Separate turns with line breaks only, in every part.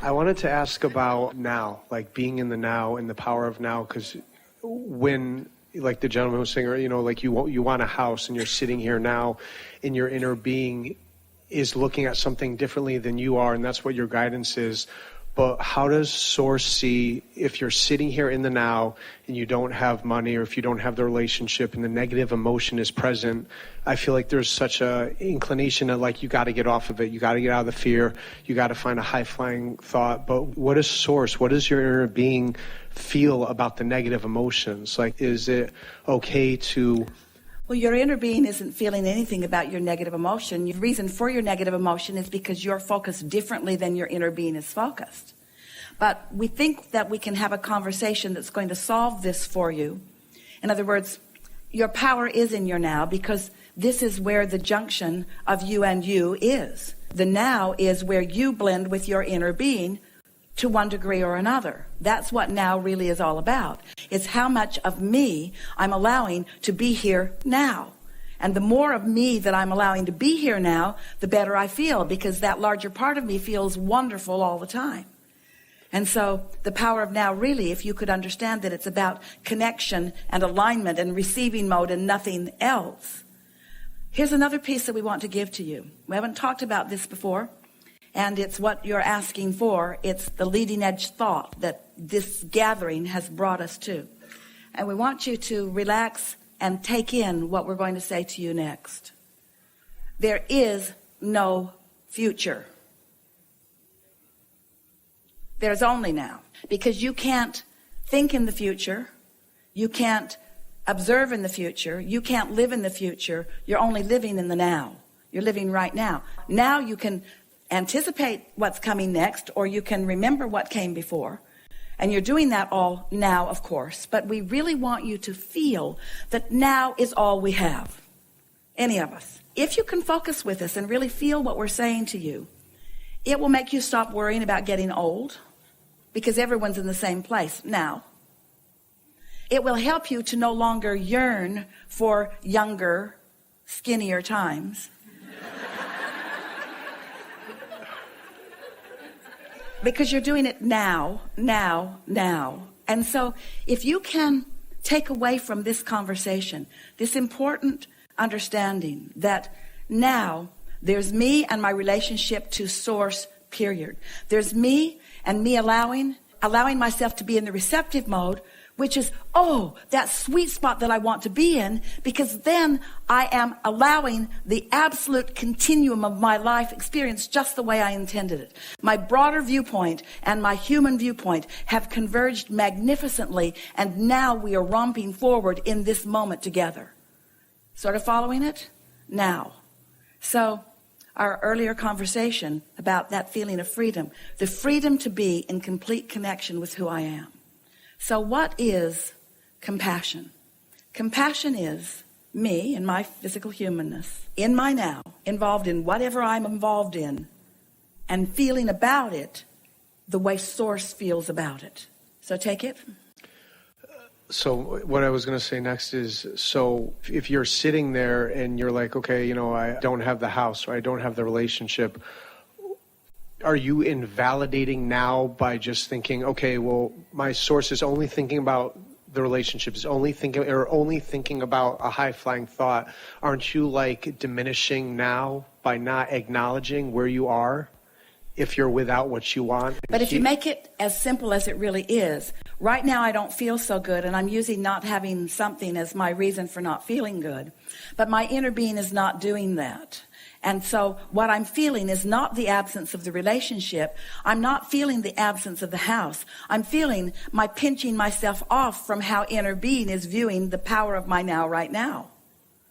I wanted to ask about now, like being in the now and the power of now, because when, like the gentleman was saying, you know, like you want a house and you're sitting here now and your inner being is looking at something differently than you are, and that's what your guidance is. But how does Source see if you're sitting here in the now and you don't have money, or if you don't have the relationship and the negative emotion is present? I feel like there's such a inclination that like you got to get off of it. You got to get out of the fear. You got to find a high-flying thought. But what is Source? What does your inner being feel about the negative emotions? Like, is it okay to...
Well, your inner being isn't feeling anything about your negative emotion. The reason for your negative emotion is because you're focused differently than your inner being is focused. But we think that we can have a conversation that's going to solve this for you. In other words, your power is in your now, because this is where the junction of you and you is. The now is where you blend with your inner being to one degree or another. That's what now really is all about. It's how much of me I'm allowing to be here now. And the more of me that I'm allowing to be here now, the better I feel, because that larger part of me feels wonderful all the time. And so the power of now, really, if you could understand that it's about connection and alignment and receiving mode and nothing else. Here's another piece that we want to give to you. We haven't talked about this before. And it's what you're asking for. It's the leading edge thought that this gathering has brought us to. And we want you to relax and take in what we're going to say to you next. There is no future. There's only now. Because you can't think in the future. You can't observe in the future. You can't live in the future. You're only living in the now. You're living right now. Now you can anticipate what's coming next, or you can remember what came before. And you're doing that all now, of course. But we really want you to feel that now is all we have. Any of us. If you can focus with us and really feel what we're saying to you, it will make you stop worrying about getting old, because everyone's in the same place now. It will help you to no longer yearn for younger, skinnier times. Because you're doing it now. And so if you can take away from this conversation this important understanding that now there's me and my relationship to Source, period. There's me and me allowing myself to be in the receptive mode, which is, that sweet spot that I want to be in, because then I am allowing the absolute continuum of my life experience just the way I intended it. My broader viewpoint and my human viewpoint have converged magnificently, and now we are romping forward in this moment together. Sort of following it? Now. So, our earlier conversation about that feeling of freedom, the freedom to be in complete connection with who I am. So what is compassion? Compassion is me and my physical humanness, in my now, involved in whatever I'm involved in, and feeling about it the way Source feels about it. So take it.
So what I was going to say next is, so if you're sitting there and you're like, okay, I don't have the house, or I don't have the relationship, are you invalidating now by just thinking, okay, well, my Source is only thinking about the relationship, is only thinking about a high-flying thought? Aren't you like diminishing now by not acknowledging where you are if you're without what you want?
But if you make it as simple as it really is, right now I don't feel so good, and I'm using not having something as my reason for not feeling good. But my inner being is not doing that. And so what I'm feeling is not the absence of the relationship. I'm not feeling the absence of the house. I'm feeling my pinching myself off from how inner being is viewing the power of my now right now.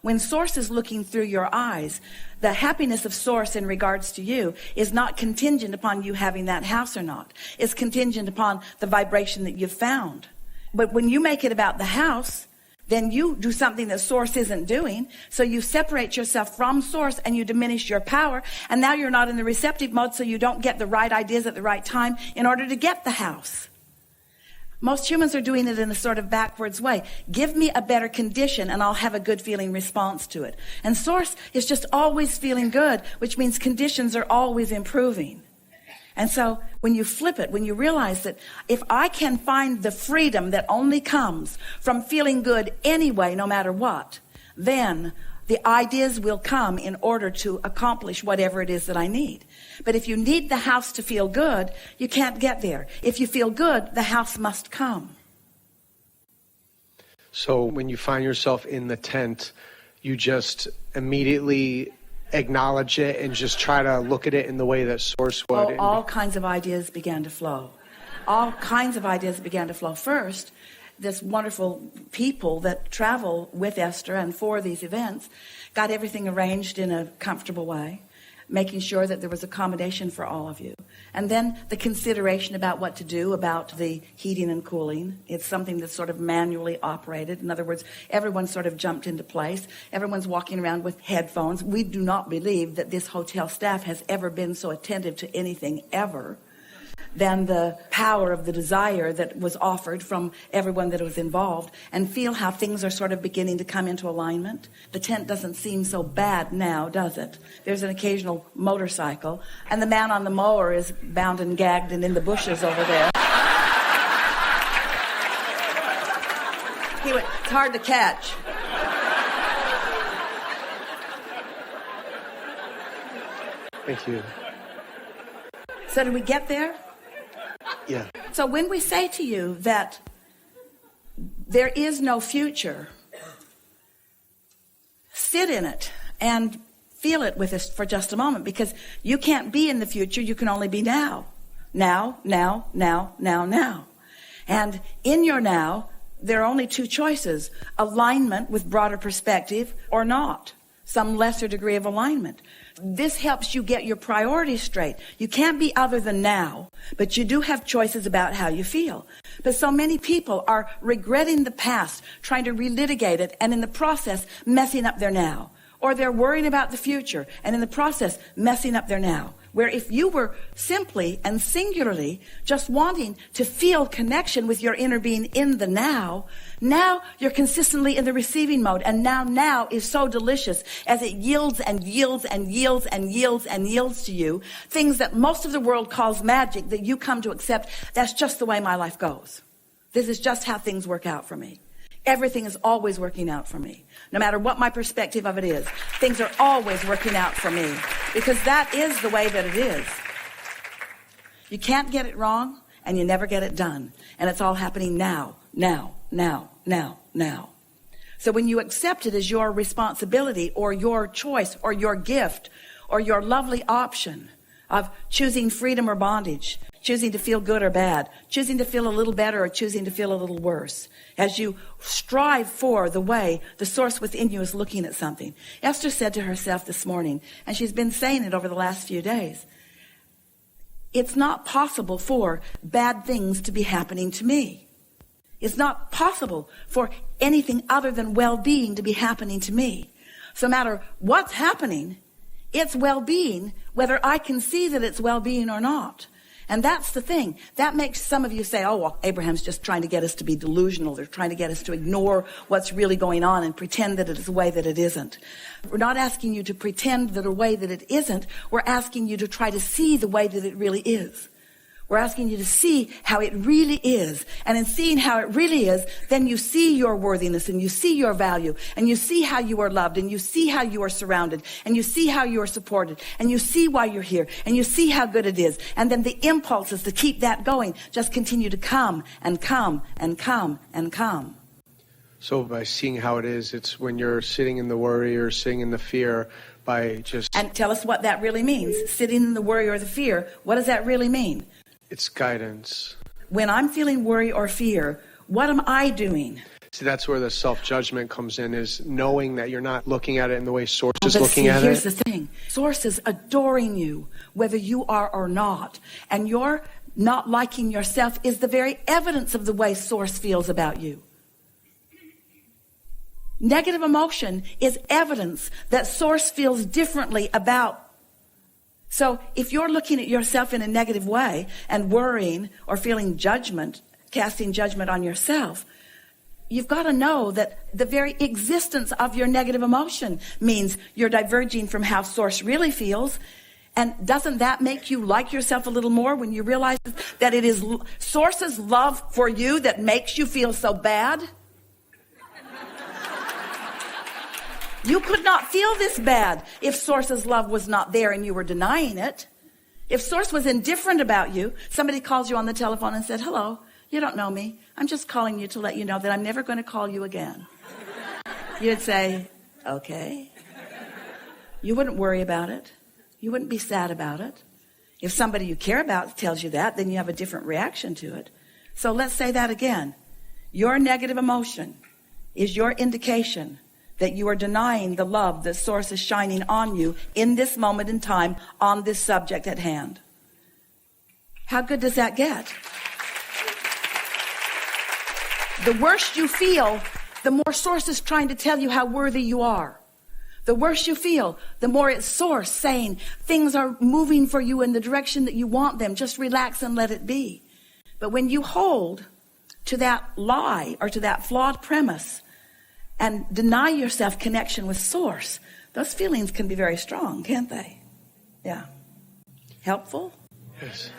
When Source is looking through your eyes, the happiness of Source in regards to you is not contingent upon you having that house or not. It's contingent upon the vibration that you've found. But when you make it about the house, then you do something that Source isn't doing. So you separate yourself from Source and you diminish your power. And now you're not in the receptive mode, so you don't get the right ideas at the right time in order to get the house. Most humans are doing it in a sort of backwards way. Give me a better condition and I'll have a good feeling response to it. And Source is just always feeling good, which means conditions are always improving. And so when you flip it, when you realize that if I can find the freedom that only comes from feeling good anyway, no matter what, then the ideas will come in order to accomplish whatever it is that I need. But if you need the house to feel good, you can't get there. If you feel good, the house must come.
So when you find yourself in the tent, you just immediately acknowledge it and just try to look at it in the way that Source would.
All kinds of ideas began to flow. All kinds of ideas began to flow. First, this wonderful people that travel with Esther and for these events got everything arranged in a comfortable way, making sure that there was accommodation for all of you. And then the consideration about what to do about the heating and cooling. It's something that's sort of manually operated. In other words, everyone sort of jumped into place. Everyone's walking around with headphones. We do not believe that this hotel staff has ever been so attentive to anything ever than the power of the desire that was offered from everyone that was involved, and feel how things are sort of beginning to come into alignment. The tent doesn't seem so bad now, does it? There's an occasional motorcycle, and the man on the mower is bound and gagged and in the bushes over there. It's hard to catch.
Thank you.
So did we get there?
Yeah.
So when we say to you that there is no future, sit in it and feel it with us for just a moment, because you can't be in the future. You can only be now. Now, now, now, now, now. And in your now, there are only two choices: alignment with broader perspective or not, some lesser degree of alignment. This helps you get your priorities straight. You can't be other than now, but you do have choices about how you feel. But so many people are regretting the past, trying to relitigate it, and in the process messing up their now. Or they're worrying about the future, and in the process messing up their now. Where if you were simply and singularly just wanting to feel connection with your inner being in the now you're consistently in the receiving mode. And now is so delicious as it yields and yields and yields and yields and yields to you things that most of the world calls magic, that you come to accept. That's just the way my life goes. This is just how things work out for me. Everything is always working out for me. No matter what my perspective of it is, things are always working out for me, because that is the way that it is. You can't get it wrong, and you never get it done. And it's all happening now, now, now, now, now. So when you accept it as your responsibility or your choice or your gift or your lovely option of choosing freedom or bondage, choosing to feel good or bad, choosing to feel a little better or choosing to feel a little worse, as you strive for the way the source within you is looking at something. Esther said to herself this morning, and she's been saying it over the last few days, it's not possible for bad things to be happening to me. It's not possible for anything other than well-being to be happening to me. So no matter what's happening, it's well-being, whether I can see that it's well-being or not. And that's the thing. That makes some of you say, oh, well, Abraham's just trying to get us to be delusional. They're trying to get us to ignore what's really going on and pretend that it is a way that it isn't. We're not asking you to pretend that a way that it isn't. We're asking you to try to see the way that it really is. We're asking you to see how it really is. And in seeing how it really is, then you see your worthiness and you see your value and you see how you are loved and you see how you are surrounded and you see how you are supported and you see why you're here and you see how good it is. And then the impulses to keep that going just continue to come and come and come and come.
So by seeing how it is, it's when you're sitting in the worry or sitting in the fear, by just...
And tell us what that really means. Sitting in the worry or the fear, what does that really mean?
It's guidance.
When I'm feeling worry or fear, what am I doing?
See, that's where the self-judgment comes in, is knowing that you're not looking at it in the way Source is looking at it.
Here's the thing. Source is adoring you, whether you are or not. And your not liking yourself is the very evidence of the way Source feels about you. Negative emotion is evidence that Source feels differently about. So if you're looking at yourself in a negative way and worrying or feeling judgment, casting judgment on yourself, you've got to know that the very existence of your negative emotion means you're diverging from how Source really feels. And doesn't that make you like yourself a little more when you realize that it is Source's love for you that makes you feel so bad? You could not feel this bad if Source's love was not there and you were denying it. If Source was indifferent about you, somebody calls you on the telephone and said, hello, you don't know me. I'm just calling you to let you know that I'm never going to call you again. You'd say, okay. You wouldn't worry about it. You wouldn't be sad about it. If somebody you care about tells you that, then you have a different reaction to it. So let's say that again. Your negative emotion is your indication that you are denying the love that Source is shining on you in this moment in time on this subject at hand. How good does that get? The worse you feel, the more Source is trying to tell you how worthy you are. The worse you feel, the more it's Source saying things are moving for you in the direction that you want them. Just relax and let it be. But when you hold to that lie or to that flawed premise and deny yourself connection with Source, those feelings can be very strong, can't they? Yeah. Helpful?
Yes.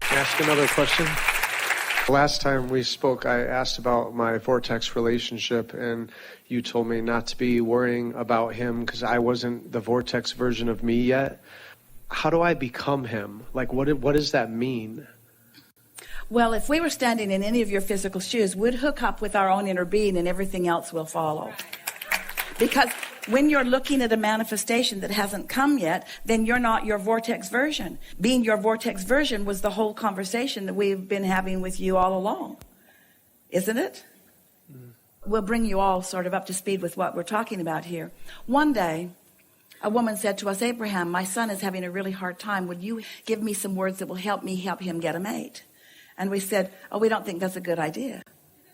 Can I ask another question? Last time we spoke, I asked about my Vortex relationship, and you told me not to be worrying about him because I wasn't the Vortex version of me yet. How do I become him? Like, what does that mean?
Well, if we were standing in any of your physical shoes, we'd hook up with our own inner being and everything else will follow. Because when you're looking at a manifestation that hasn't come yet, then you're not your Vortex version. Being your Vortex version was the whole conversation that we've been having with you all along. Isn't it? We'll bring you all sort of up to speed with what we're talking about here. One day, a woman said to us, Abraham, my son is having a really hard time. Would you give me some words that will help me help him get a mate? And we said, oh, we don't think that's a good idea.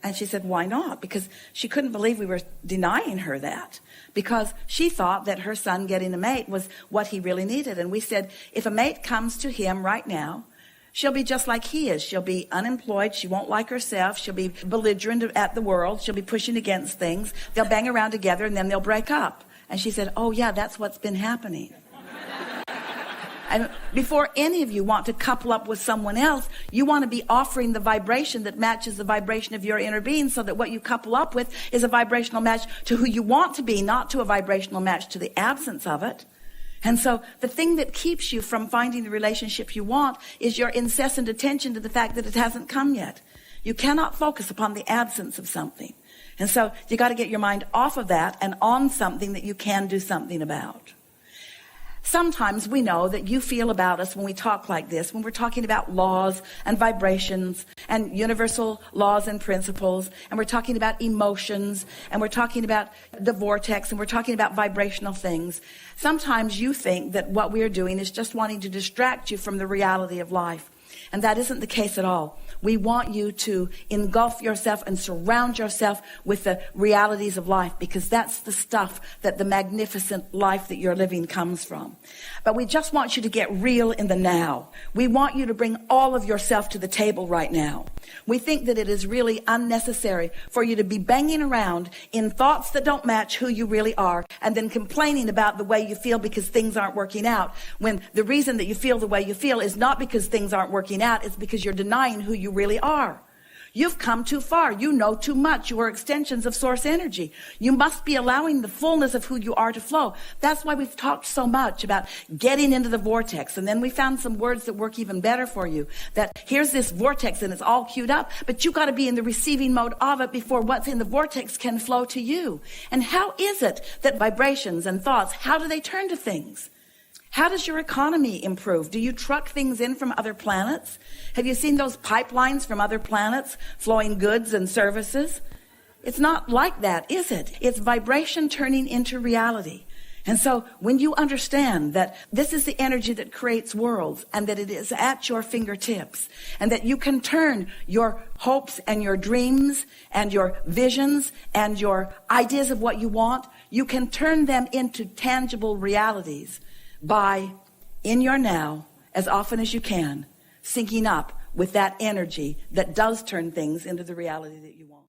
And she said, why not? Because she couldn't believe we were denying her that. Because she thought that her son getting a mate was what he really needed. And we said, if a mate comes to him right now, she'll be just like he is. She'll be unemployed. She won't like herself. She'll be belligerent at the world. She'll be pushing against things. They'll bang around together and then they'll break up. And she said, oh yeah, that's what's been happening. And before any of you want to couple up with someone else, you want to be offering the vibration that matches the vibration of your inner being, so that what you couple up with is a vibrational match to who you want to be, not to a vibrational match to the absence of it. And so the thing that keeps you from finding the relationship you want is your incessant attention to the fact that it hasn't come yet. You cannot focus upon the absence of something. And so you got to get your mind off of that and on something that you can do something about. Sometimes we know that you feel about us when we talk like this, when we're talking about laws and vibrations and universal laws and principles, and we're talking about emotions, and we're talking about the vortex, and we're talking about vibrational things. Sometimes you think that what we're doing is just wanting to distract you from the reality of life. And that isn't the case at all. We want you to engulf yourself and surround yourself with the realities of life, because that's the stuff that the magnificent life that you're living comes from. But we just want you to get real in the now. We want you to bring all of yourself to the table right now. We think that it is really unnecessary for you to be banging around in thoughts that don't match who you really are, and then complaining about the way you feel because things aren't working out, when the reason that you feel the way you feel is not because things aren't working out, it's because you're denying who you really are. You've come too far. You know too much. You are extensions of source energy. You must be allowing the fullness of who you are to flow. That's why we've talked so much about getting into the vortex. And then we found some words that work even better for you. That here's this vortex and it's all queued up, but you got to be in the receiving mode of it before what's in the vortex can flow to you. And how is it that vibrations and thoughts, how do they turn to things? How does your economy improve? Do you truck things in from other planets? Have you seen those pipelines from other planets flowing goods and services? It's not like that, is it? It's vibration turning into reality. And so when you understand that this is the energy that creates worlds, and that it is at your fingertips, and that you can turn your hopes and your dreams and your visions and your ideas of what you want, you can turn them into tangible realities by, in your now, as often as you can, syncing up with that energy that does turn things into the reality that you want.